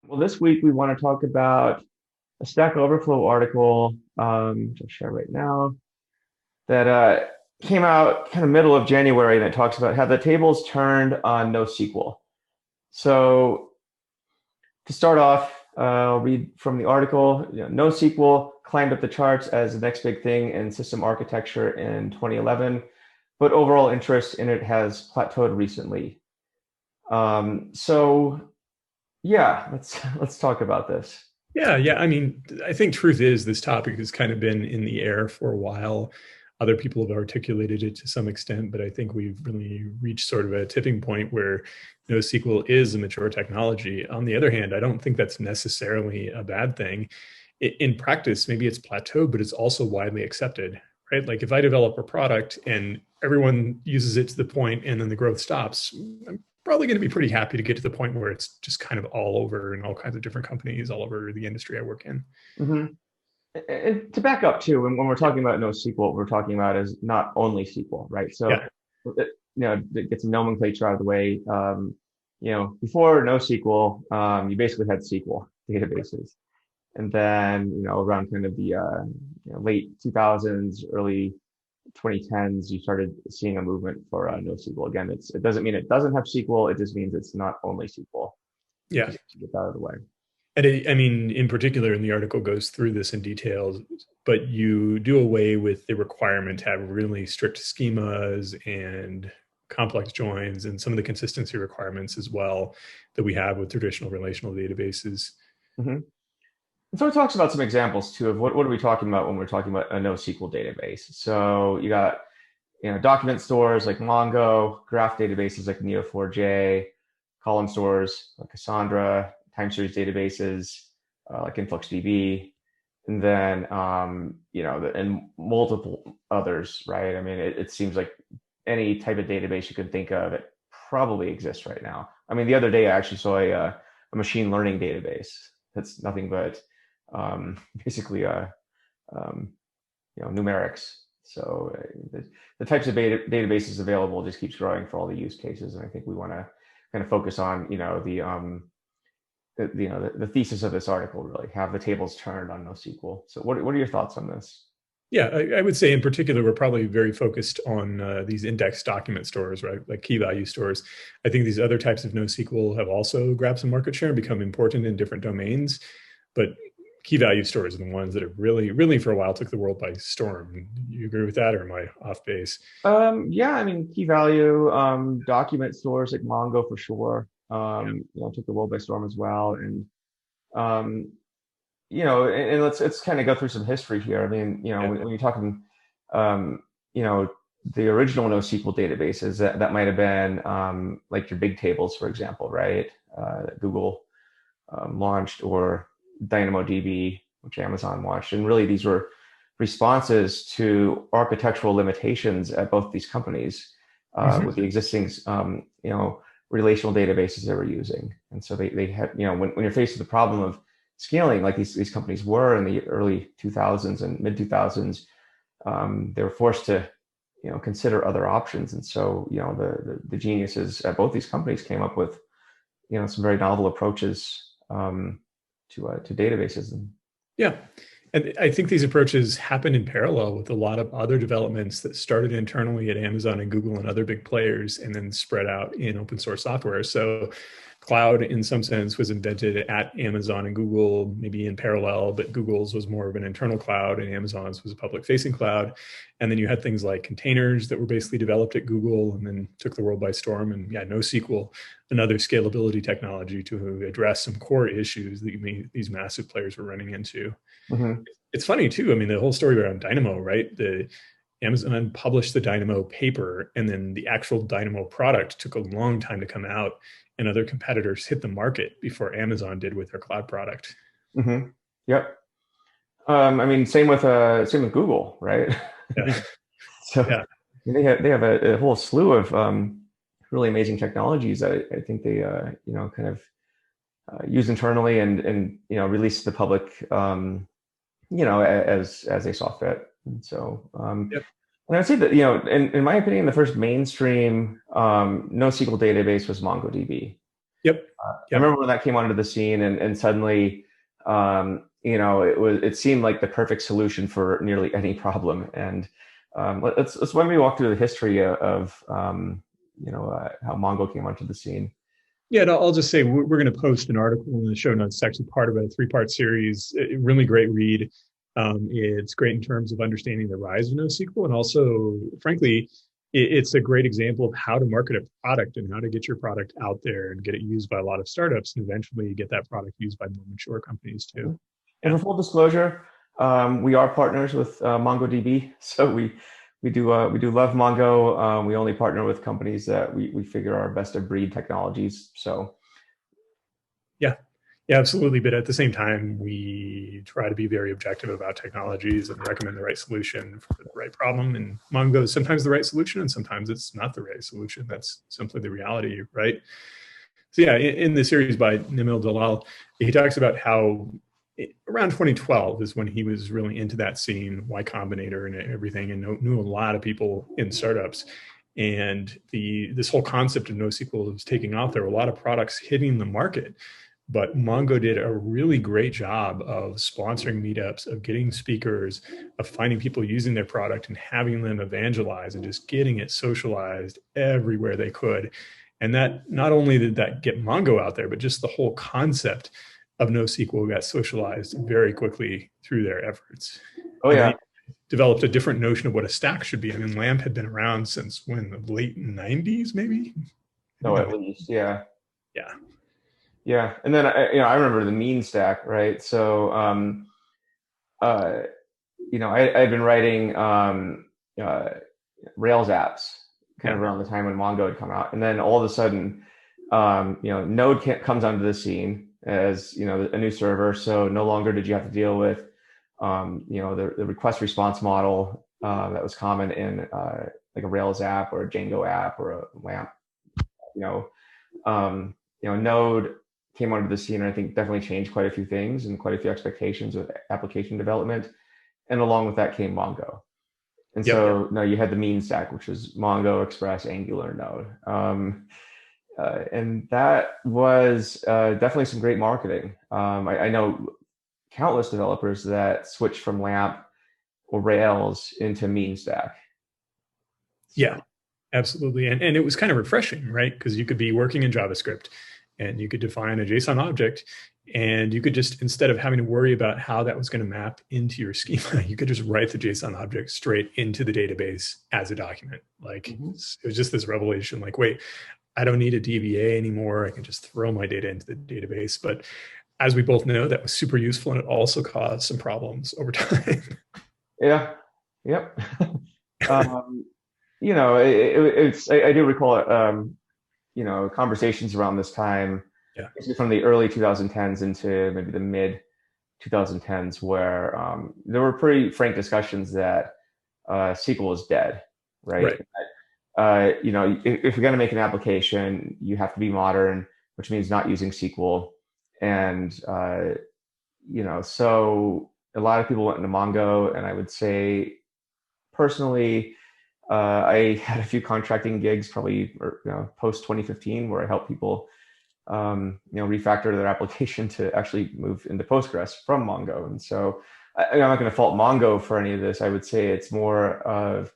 Well, this week we want to talk about a Stack Overflow article, which I'll share right now, that came out kind of middle of January, and it talks about how the tables turned on NoSQL. So to start off, I'll read from the article. NoSQL climbed up the charts as the next big thing in system architecture in 2011, but overall interest in it has plateaued recently. So yeah, let's talk about this. Yeah. I mean, I think truth is this topic has kind of been in the air for a while. Other people have articulated it to some extent, but I think we've really reached sort of a tipping point where NoSQL is a mature technology. On the other hand, I don't think that's necessarily a bad thing. In practice, maybe it's plateaued, but it's also widely accepted, right? Like if I develop a product and everyone uses it to the point and then the growth stops, I'm probably going to be pretty happy to get to the point where it's just kind of all over in all kinds of different companies all over the industry I work in. Mhm. And to back up too, when we're talking about NoSQL, what we're talking about is not only SQL, right? So, Yeah. it gets a nomenclature out of the way. Before NoSQL, you basically had SQL databases, and then around kind of the late 2000s, early 2010s, you started seeing a movement for NoSQL. Again, it doesn't mean it doesn't have SQL; it just means it's not only SQL. Yeah. Just to get that out of the way. And I mean, in particular, in the article goes through this in detail, but you do away with the requirement to have really strict schemas and complex joins and some of the consistency requirements as well that we have with traditional relational databases. Mhm. And so it talks about some examples too of what are we talking about when we're talking about a NoSQL database. So you got document stores like Mongo, graph databases like Neo4j, column stores like Cassandra, time series databases like InfluxDB, and then and multiple others, right? I mean, it seems like any type of database you can think of, it probably exists right now. I mean, the other day I actually saw a machine learning database that's nothing but basically um, numerics. So the types of databases available just keeps growing for all the use cases, and I think we want to kind of focus on the thesis of this article, really have the tables turned on NoSQL. So what are your thoughts on this? Yeah, I would say in particular, we're probably very focused on these index document stores, right? Like key value stores. I think these other types of NoSQL have also grabbed some market share and become important in different domains. But key value stores are the ones that have really for a while took the world by storm. You agree with that, or am I off base? Yeah, I mean, key value document stores like Mongo for sure. Took the world by storm as well, and um, and let's kind of go through some history here. I mean, Yeah. when you're talking, um, you know, the original NoSQL databases that might have been like your big tables, for example, right? That Google launched, or DynamoDB, which Amazon launched, and really these were responses to architectural limitations at both these companies Mhm. with the existing, relational databases they were using. And so they had, when you're faced with the problem of scaling, like these companies were in the early 2000s and mid 2000s, they were forced to, consider other options. And so, the geniuses at both these companies came up with, some very novel approaches to databases. And Yeah. And I think these approaches happen in parallel with a lot of other developments that started internally at Amazon and Google and other big players and then spread out in open source software. So cloud in some sense was invented at Amazon and Google, maybe in parallel, but Google's was more of an internal cloud and Amazon's was a public facing cloud. And then you had things like containers that were basically developed at Google and then took the world by storm. And yeah, NoSQL, another scalability technology to address some core issues that these massive players were running into. Mhm. It's funny too. I mean, the whole story around Dynamo, right? The Amazon published the Dynamo paper, and then the actual Dynamo product took a long time to come out, and other competitors hit the market before Amazon did with their cloud product. Mhm. Yep. I mean, same with Google, right? Yeah, So yeah, they have a whole slew of really amazing technologies that I think they kind of use internally and release to the public as they saw fit. And so yep. and I would say that in my opinion, the first mainstream NoSQL database was MongoDB. Yep. I Yep. remember when that came onto the scene, and suddenly, it seemed like the perfect solution for nearly any problem. And let's when we walk through the history of how Mongo came onto the scene. Yeah, and I'll just say we're going to post an article in the show notes. It's actually part of a three-part series. A really great read. It's great in terms of understanding the rise of NoSQL, and also, frankly, it's a great example of how to market a product and how to get your product out there and get it used by a lot of startups, and eventually get that product used by more mature companies too. And Yeah. for full disclosure, we are partners with MongoDB, so we do love Mongo. We only partner with companies that we figure are best of breed technologies. So Yeah. Yeah, absolutely. But at the same time, we try to be very objective about technologies and recommend the right solution for the right problem. And Mongo is sometimes the right solution, and sometimes it's not the right solution. That's simply the reality, right? So yeah, in the series by Nimil Dalal, he talks about how around 2012 is when he was really into that scene, Y Combinator and everything, and knew a lot of people in startups. And this whole concept of NoSQL was taking off. There were a lot of products hitting the market, but Mongo did a really great job of sponsoring meetups, of getting speakers, of finding people using their product and having them evangelize and just getting it socialized everywhere they could. And that not only did that get Mongo out there, but just the whole concept of NoSQL got socialized very quickly through their efforts. oh And they yeah, developed a different notion of what a stack should be. I mean, LAMP had been around since when, the late 90s, maybe? I no, think at least, yeah. yeah. Yeah, and then I remember the mean stack, right? So uh, I've been writing uh, Rails apps kind Yeah. of around the time when Mongo had come out, and then all of a sudden, Node comes onto the scene as a new server. So no longer did you have to deal with the request response model that was common in like a Rails app or a Django app or a LAMP. You know, Node came onto the scene, and I think definitely changed quite a few things and quite a few expectations of application development. And along with that came Mongo. And Yep. so now you had the mean stack, which was Mongo, Express, Angular, Node. And that was definitely some great marketing. I know countless developers that switched from LAMP or Rails into mean stack. Yeah, So absolutely. And it was kind of refreshing, right? Because you could be working in JavaScript and you could define a JSON object, and you could just, instead of having to worry about how that was going to map into your schema, you could just write the JSON object straight into the database as a document. Like mhm. it was just this revelation, like, wait, I don't need a DBA anymore. I can just throw my data into the database. But as we both know, that was super useful, and it also caused some problems over time. Yeah, yep. um, I do recall conversations around this time, Yeah. from the early 2010s into maybe the mid 2010s, where there were pretty frank discussions that SQL is dead, right? Right. If you're going to make an application, you have to be modern, which means not using SQL. And so a lot of people went into Mongo, and I would say personally, I had a few contracting gigs, probably post 2015, where I helped people refactor their application to actually move into Postgres from Mongo. And so I'm not going to fault Mongo for any of this. I would say it's more of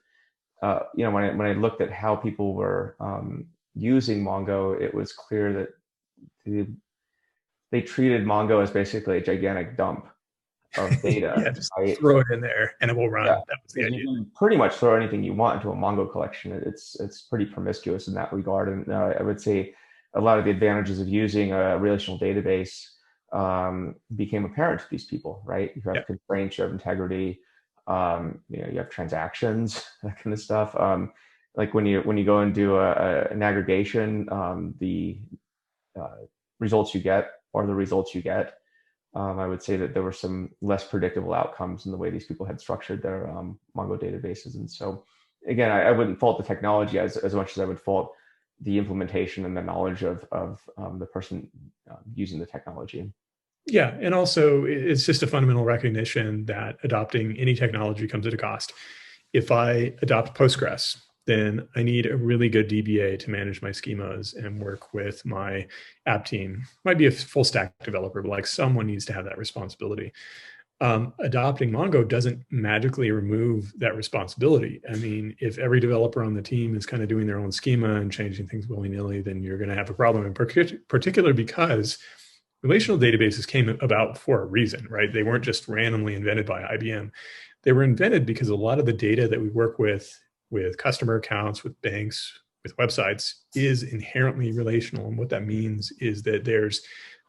when I looked at how people were using Mongo, it was clear that they treated Mongo as basically a gigantic dump of data, Yeah, just right? throw it in there and it will Yeah, run. That was the because you idea. can pretty much throw anything you want into a Mongo collection. It's pretty promiscuous in that regard, and I would say a lot of the advantages of using a relational database became apparent to these people. Right, you Yeah. have constraints, you have integrity, you have transactions, that kind of stuff. Like when you go and do an aggregation, the uh, results you get are the results you get. I would say that there were some less predictable outcomes in the way these people had structured their Mongo databases. And so, again, I wouldn't fault the technology as much as I would fault the implementation and the knowledge of the person using the technology. Yeah. And also, it's just a fundamental recognition that adopting any technology comes at a cost. If I adopt Postgres, then I need a really good DBA to manage my schemas and work with my app team. Might be a full stack developer, but like someone needs to have that responsibility. Adopting Mongo doesn't magically remove that responsibility. I mean, if every developer on the team is kind of doing their own schema and changing things willy-nilly, then you're going to have a problem, in particular because relational databases came about for a reason, right? They weren't just randomly invented by IBM. They were invented because a lot of the data that we work with customer accounts, with banks, with websites, is inherently relational. And what that means is that there's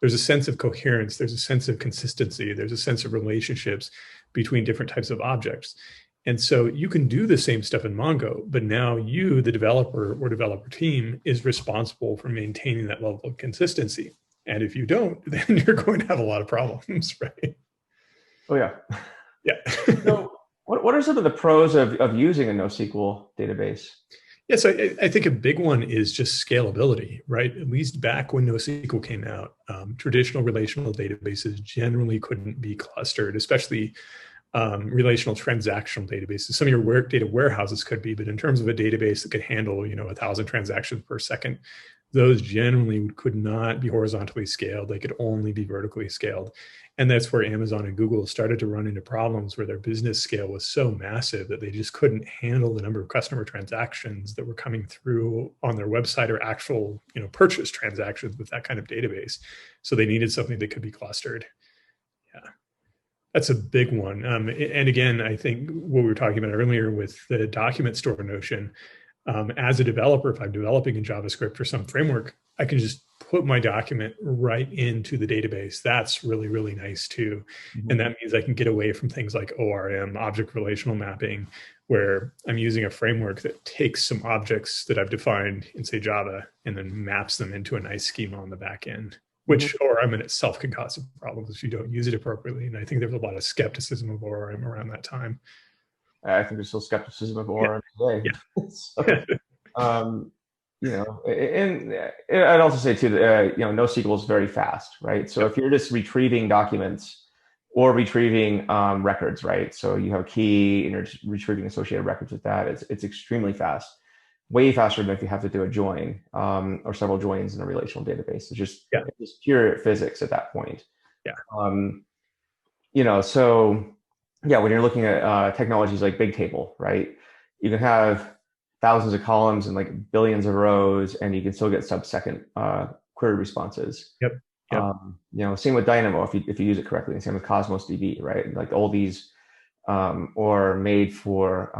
a sense of coherence, there's a sense of consistency, there's a sense of relationships between different types of objects. And so you can do the same stuff in Mongo, but now you, the developer or developer team, is responsible for maintaining that level of consistency. And if you don't, then you're going to have a lot of problems, right? Oh, yeah. Yeah. So what are some of the pros of using a NoSQL database? Yes, I think a big one is just scalability, right? At least back when NoSQL came out, traditional relational databases generally couldn't be clustered, especially relational transactional databases. Some of your data warehouses could be, but in terms of a database that could handle, 1,000 transactions per second, those generally could not be horizontally scaled. They could only be vertically scaled. And that's where Amazon and Google started to run into problems where their business scale was so massive that they just couldn't handle the number of customer transactions that were coming through on their website or actual, purchase transactions with that kind of database. So they needed something that could be clustered. Yeah. That's a big one. And again, I think what we were talking about earlier with the document store notion, as a developer, if I'm developing in JavaScript or some framework, I can just put my document right into the database. That's really, really nice too. Mm-hmm. And that means I can get away from things like ORM, object relational mapping, where I'm using a framework that takes some objects that I've defined in, say, Java, and then maps them into a nice schema on the back end, which ORM in itself can cause some problems if you don't use it appropriately. And I think there's a lot of skepticism of ORM around that time. I think there's still skepticism of ORM today. Yeah. So, and I'd also say too that NoSQL is very fast, right? So if you're just retrieving documents or retrieving records, right? So you have a key and you're retrieving associated records with that. It's extremely fast, way faster than if you have to do a join or several joins in a relational database. It's just pure physics at that point. Yeah. So yeah, when you're looking at technologies like Bigtable, right? You can have thousands of columns and like billions of rows, and you can still get sub-second query responses. Yep. Same with Dynamo if you use it correctly, and same with Cosmos DB, right? Like all these are made for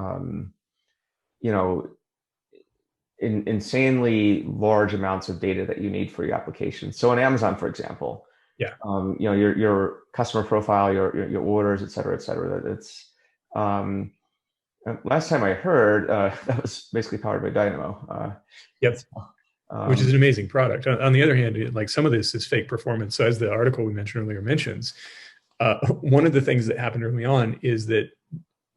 insanely large amounts of data that you need for your application. So on Amazon, for example, your customer profile, your orders, et cetera, it's last time I heard that was basically powered by Dynamo. Which is an amazing product. On the other hand, like some of this is fake performance. So as the article we mentioned earlier mentions, one of the things that happened early on is that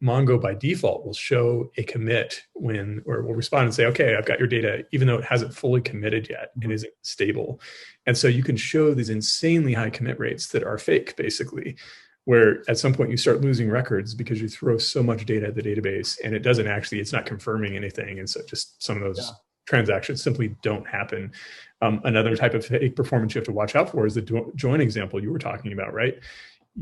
Mongo by default will show a commit or will respond and say, okay, I've got your data, even though it hasn't fully committed yet and isn't stable. And so you can show these insanely high commit rates that are fake, basically, where at some point you start losing records because you throw so much data at the database and it's not confirming anything. And so just some of those transactions simply don't happen. Another type of fake performance you have to watch out for is the join example you were talking about, right?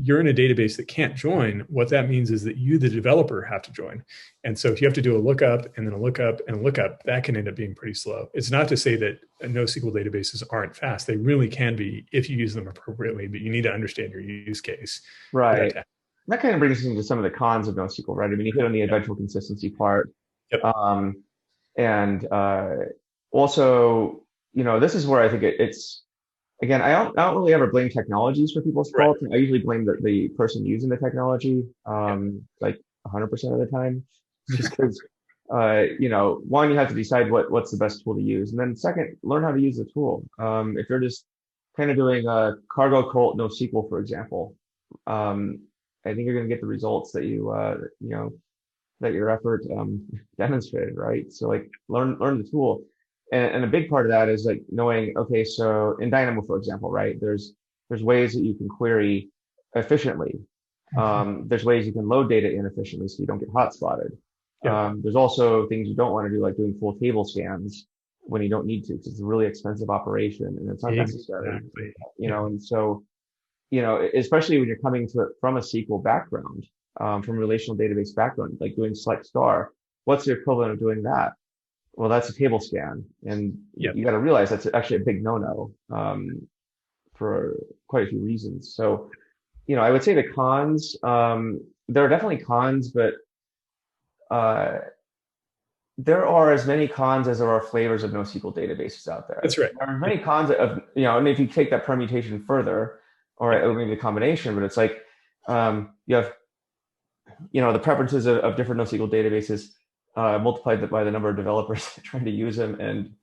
You're in a database that can't join. What that means is that you, the developer, have to join. And so if you have to do a lookup and then a lookup and a lookup, that can end up being pretty slow. It's not to say that NoSQL databases aren't fast. They really can be if you use them appropriately, but you need to understand your use case. Right. That kind of brings us into some of the cons of NoSQL, right? I mean, you hit on the eventual consistency part. Yep. And also, this is where I think it's, again, I don't really ever blame technologies for people's fault. I usually blame the person using the technology, like 100% of the time, just because, one, you have to decide what's the best tool to use. And then second, learn how to use the tool. If you're just kind of doing a cargo cult NoSQL, for example, I think you're going to get the results that that your effort demonstrated, right? So like learn the tool. And a big part of that is like knowing, okay, so in Dynamo, for example, right, there's ways that you can query efficiently. There's ways you can load data inefficiently so you don't get hotspotted. Yeah. There's also things you don't want to do, like doing full table scans when you don't need to, because it's a really expensive operation and it's not necessary, Exactly. know, and so, especially when you're coming to it from a SQL background, from a relational database background, like doing select star, what's the equivalent of doing that? Well, that's a table scan. And Yeah. you got to realize that's actually a big no-no, for quite a few reasons. So, I would say the cons, there are definitely cons, but, uh, there are as many cons as there are flavors of NoSQL databases out there. That's right. There are many cons of, and if you take that permutation further, Yeah. or maybe the combination, but it's like, you have, the preferences of different NoSQL databases, multiplied by the number of developers trying to use them. And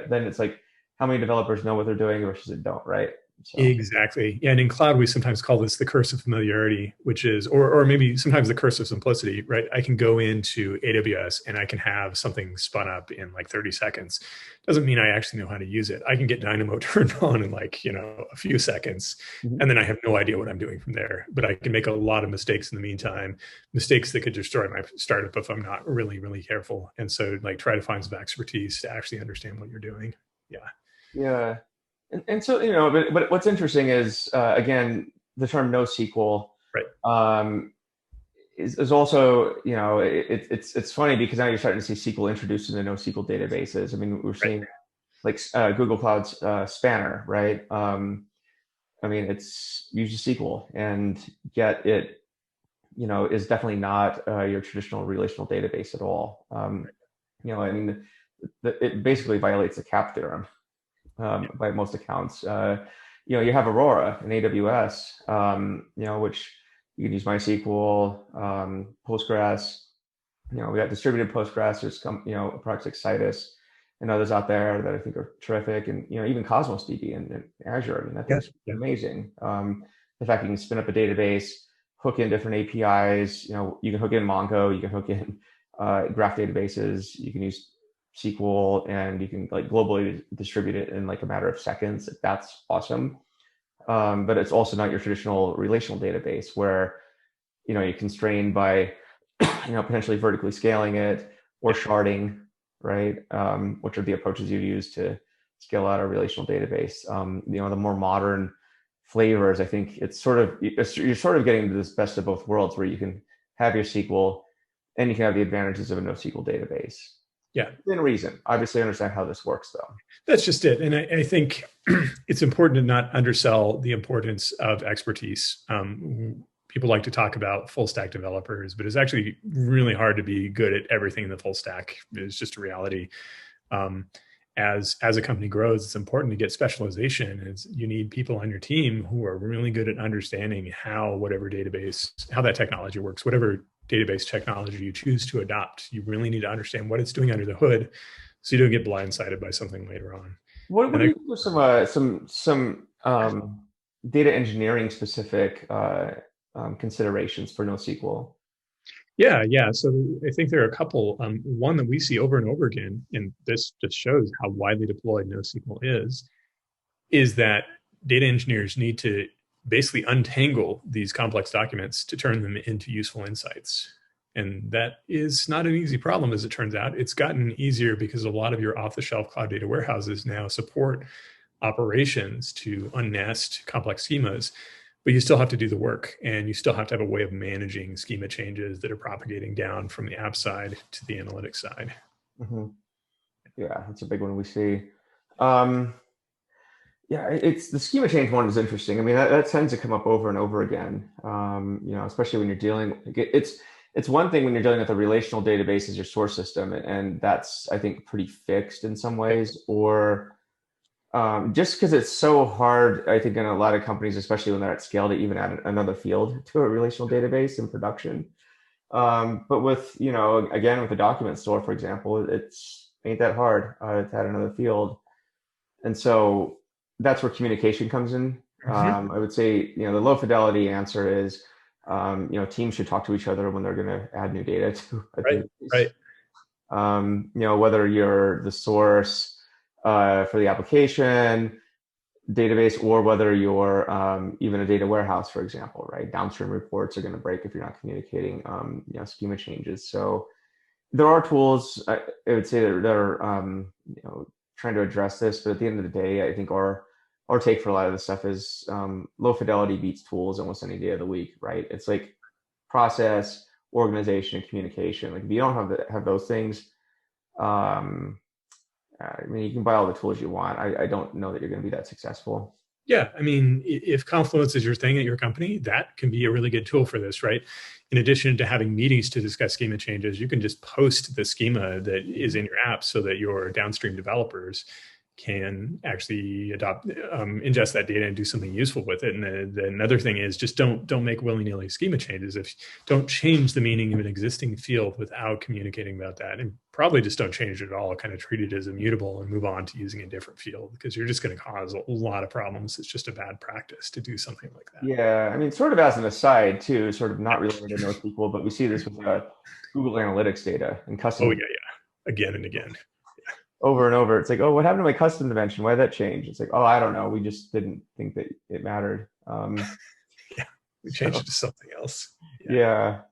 then it's like, how many developers know what they're doing versus they don't, right? So. Exactly. Yeah. And in cloud, we sometimes call this the curse of familiarity, which is, or maybe sometimes the curse of simplicity, right? I can go into AWS and I can have something spun up in like 30 seconds. Doesn't mean I actually know how to use it. I can get Dynamo turned on in like, a few seconds, and then I have no idea what I'm doing from there. But I can make a lot of mistakes in the meantime, mistakes that could destroy my startup if I'm not really, really careful. And so like try to find some expertise to actually understand what you're doing. Yeah. Yeah. And so, but what's interesting is, again, the term NoSQL, Right. is also, it's funny because now you're starting to see SQL introduced in the NoSQL databases. I mean, we're seeing like Google Cloud's Spanner, right? I mean, it's uses SQL, and yet it, is definitely not your traditional relational database at all. I mean, it basically violates the CAP theorem, by most accounts. You have Aurora in AWS, which you can use MySQL, Postgres. We got distributed Postgres. There's products like Citus and others out there that I think are terrific, and even Cosmos DB in Azure. I mean, that thing's amazing. The fact you can spin up a database, hook in different APIs. You can hook in Mongo, you can hook in graph databases, you can use SQL, and you can like globally distribute it in like a matter of seconds. That's awesome. But it's also not your traditional relational database where, you're constrained by, potentially vertically scaling it or sharding, right? Which are the approaches you use to scale out a relational database. The more modern flavors, I think you're sort of getting to this best of both worlds where you can have your SQL and you can have the advantages of a NoSQL database. Yeah. Within reason. Obviously, I understand how this works, though. That's just it. And I think it's important to not undersell the importance of expertise. People like to talk about full stack developers, but it's actually really hard to be good at everything in the full stack. It's just a reality. As a company grows, it's important to get specialization. You need people on your team who are really good at understanding how that technology works, whatever database technology you choose to adopt. You really need to understand what it's doing under the hood, so you don't get blindsided by something later on. What do you think are some data engineering specific considerations for NoSQL? Yeah. So I think there are a couple. One that we see over and over again, and this just shows how widely deployed NoSQL is that data engineers need to basically untangle these complex documents to turn them into useful insights. And that is not an easy problem, as it turns out. It's gotten easier because a lot of your off-the-shelf cloud data warehouses now support operations to unnest complex schemas, but you still have to do the work, and you still have to have a way of managing schema changes that are propagating down from the app side to the analytics side. Mm-hmm. Yeah, that's a big one we see. Yeah, it's the schema change one is interesting. I mean, that tends to come up over and over again. Especially when you're dealing. It's one thing when you're dealing with a relational database as your source system, and that's, I think, pretty fixed in some ways. Or just because it's so hard, I think, in a lot of companies, especially when they're at scale, to even add another field to a relational database in production. But with, again, with the document store, for example, it's ain't that hard to add another field, and so that's where communication comes in. I would say, the low fidelity answer is, teams should talk to each other when they're going to add new data to a database. Right. Whether you're the source for the application database, or whether you're even a data warehouse, for example, right? Downstream reports are going to break if you're not communicating, schema changes. So there are tools I would say that are trying to address this, but at the end of the day, I think our take for a lot of this stuff is low fidelity beats tools almost any day of the week, right? It's like process, organization, and communication. Like if you don't have those things, um, I mean, you can buy all the tools you want. I don't know that you're going to be that successful. Yeah, I mean, if Confluence is your thing at your company, that can be a really good tool for this, right? In addition to having meetings to discuss schema changes, you can just post the schema that is in your app so that your downstream developers can actually ingest that data and do something useful with it. And the another thing is just don't make willy-nilly schema changes. If don't change the meaning of an existing field without communicating about that, and probably just don't change it at all. Kind of treat it as immutable and move on to using a different field, because you're just going to cause a lot of problems. It's just a bad practice to do something like that. Yeah, I mean, sort of as an aside too, sort of not related to NoSQL, but we see this with Google Analytics data and Oh yeah, custom yeah, again and again. over and over. It's like, oh, what happened to my custom dimension? Why did that change? It's like, oh, I don't know. We just didn't think that it mattered. Yeah, we changed So it to something else. yeah,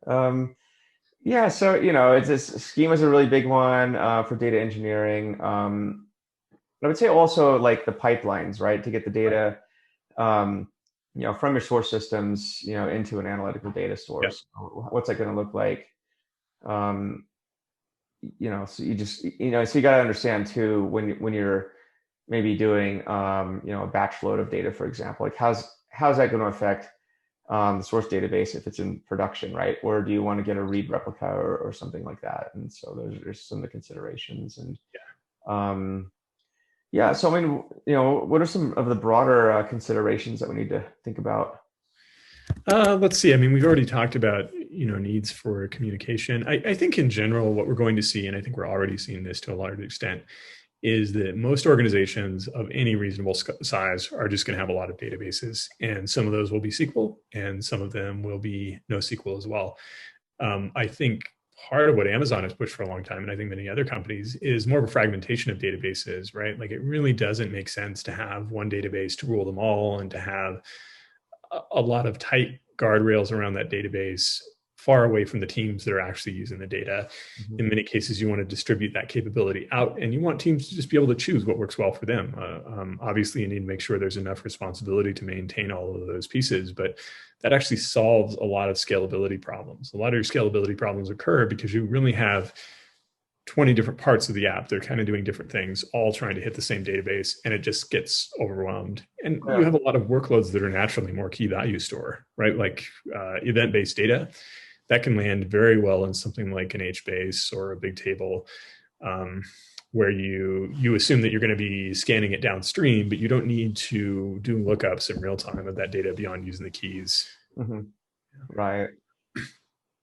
yeah. So it's this schema is a really big one for data engineering. I would say also like the pipelines, right, to get the data, um, from your source systems, into an analytical data Yeah, source. What's that going to look like? Um, so so you got to understand too when you're maybe doing a batch load of data, for example, like how's that going to affect the source database if it's in production, right? Or do you want to get a read replica or something like that? And so there's some of the considerations. And um, yeah, so I mean, what are some of the broader considerations that we need to think about? let's see. I mean, we've already talked about needs for communication. I think in general, what we're going to see, and I think we're already seeing this to a large extent, is that most organizations of any reasonable size are just going to have a lot of databases, and some of those will be SQL, and some of them will be NoSQL as well. I think part of what Amazon has pushed for a long time, and I think many other companies, is more of a fragmentation of databases, right? Like it really doesn't make sense to have one database to rule them all and to have a lot of tight guardrails around that database far away from the teams that are actually using the data. Mhm. In many cases, you want to distribute that capability out, and you want teams to just be able to choose what works well for them. Obviously, you need to make sure there's enough responsibility to maintain all of those pieces, but that actually solves a lot of scalability problems. A lot of your scalability problems occur because you really have 20 different parts of the app. They're kind of doing different things, all trying to hit the same database, and it just gets overwhelmed. And you Yeah. have a lot of workloads that are naturally more key value store, right? Like event-based data that can land very well in something like an HBase or a big table, where you assume that you're going to be scanning it downstream, but you don't need to do lookups in real time of that data beyond using the keys. Hmm. Right.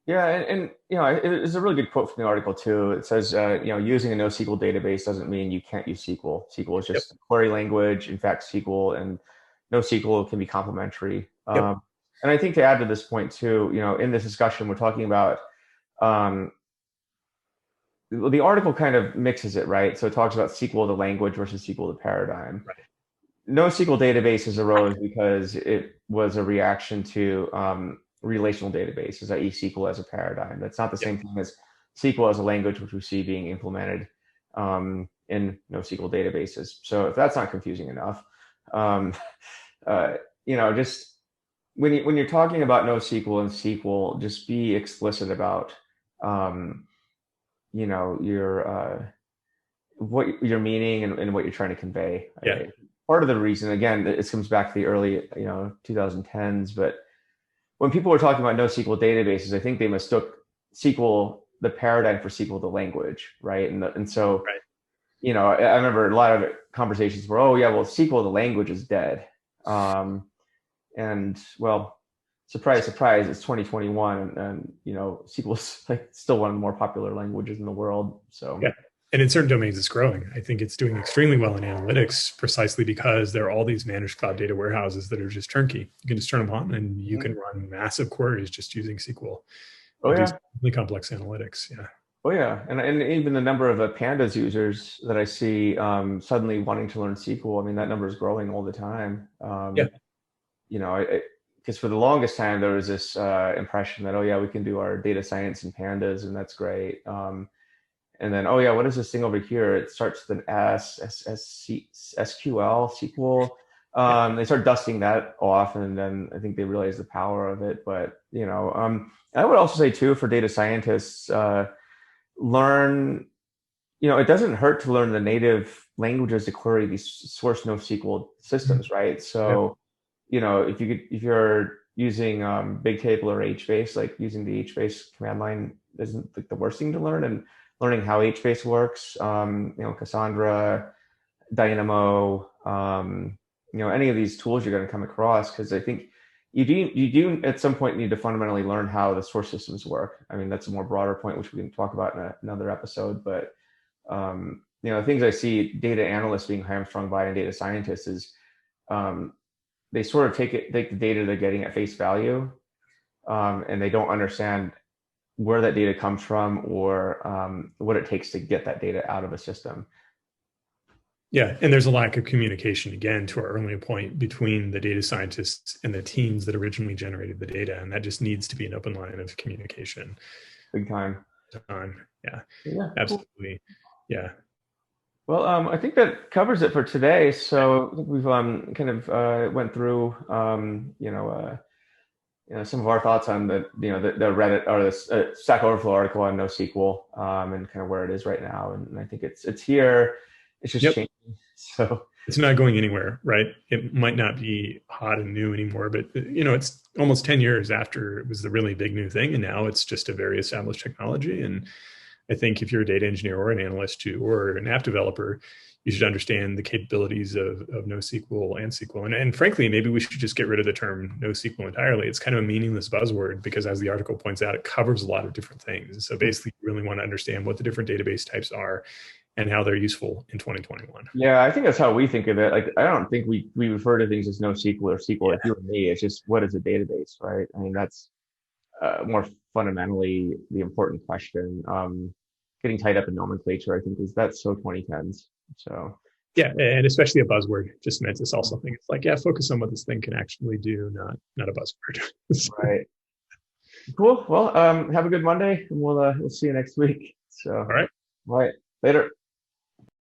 Yeah, and it's a really good quote from the article too. It says, using a NoSQL database doesn't mean you can't use SQL. SQL is Yep. just a query language. In fact, SQL and NoSQL can be complementary. Yep. And I think to add to this point too, in this discussion, we're talking about um, the article kind of mixes it, right? So it talks about SQL the language versus SQL the paradigm. Right. NoSQL databases arose because it was a reaction to relational databases, i.e. SQL as a paradigm. That's not the Yep. same thing as SQL as a language, which we see being implemented in NoSQL databases. So if that's not confusing enough, um, just when you're talking about NoSQL and SQL, just be explicit about um, your what you're meaning and what you're trying to convey. Yeah. Part of the reason, again, it comes back to the early 2010s, but when people were talking about NoSQL databases, I think they mistook SQL the paradigm for SQL the language, right? And so Right. I remember a lot of conversations were, oh yeah, well SQL the language is dead, and well, surprise, surprise, it's 2021, and SQL is like still one of the more popular languages in the world. So Yeah. And in certain domains, it's growing. I think it's doing extremely well in analytics precisely because there are all these managed cloud data warehouses that are just turnkey. You can just turn them on and you can run massive queries just using SQL oh and do yeah. really complex analytics. Yeah. Oh yeah, and even the number of Pandas users that I see suddenly wanting to learn SQL, I mean that number is growing all the time. Yeah. Because for the longest time there was this impression that, oh yeah, we can do our data science in Pandas and that's great. and then, oh yeah, what is this thing over here? It starts with an SQL, SQL. Yeah. They start dusting that off, and then I think they realize the power of it. But I would also say too for data scientists, learn. It doesn't hurt to learn the native languages to query these source NoSQL systems, right? Yep. So, if you're using Bigtable or HBase, like using the HBase command line isn't like the worst thing to learn, and learning how HBase works, Cassandra, Dynamo, any of these tools you're going to come across, because I think you do at some point need to fundamentally learn how the source systems work. I mean, that's a more broader point, which we can talk about in another episode, but things I see data analysts being hamstrung by and data scientists is they sort of take the data they're getting at face value, and they don't understand where that data comes from or what it takes to get that data out of a system. Yeah, and there's a lack of communication, again, to our earlier point, between the data scientists and the teams that originally generated the data, and that just needs to be an open line of communication. Big time. Yeah, Yeah, absolutely. Cool. Yeah. Well, I think that covers it for today. So I think we've kind of went through, some of our thoughts on the Reddit or the Stack Overflow article on NoSQL, and kind of where it is right now. And I think it's here. It's just changing. So it's not going anywhere, right? It might not be hot and new anymore, but it's almost 10 years after it was the really big new thing, and now it's just a very established technology. And I think if you're a data engineer or an analyst too, or an app developer, you should understand the capabilities of NoSQL and SQL. And frankly, maybe we should just get rid of the term NoSQL entirely. It's kind of a meaningless buzzword because, as the article points out, it covers a lot of different things. So basically, you really want to understand what the different database types are and how they're useful in 2021. Yeah, I think that's how we think of it. Like, I don't think we refer to things as NoSQL or SQL. If you and me, it's just, what is a database, right? I mean, that's more fundamentally the important question. Getting tied up in nomenclature, I think, that's so 2010s. So yeah, and especially a buzzword just meant to sell something. It's like, yeah, focus on what this thing can actually do, not a buzzword. Right. Cool. Well, have a good Monday, and we'll see you next week. So, all right. Later.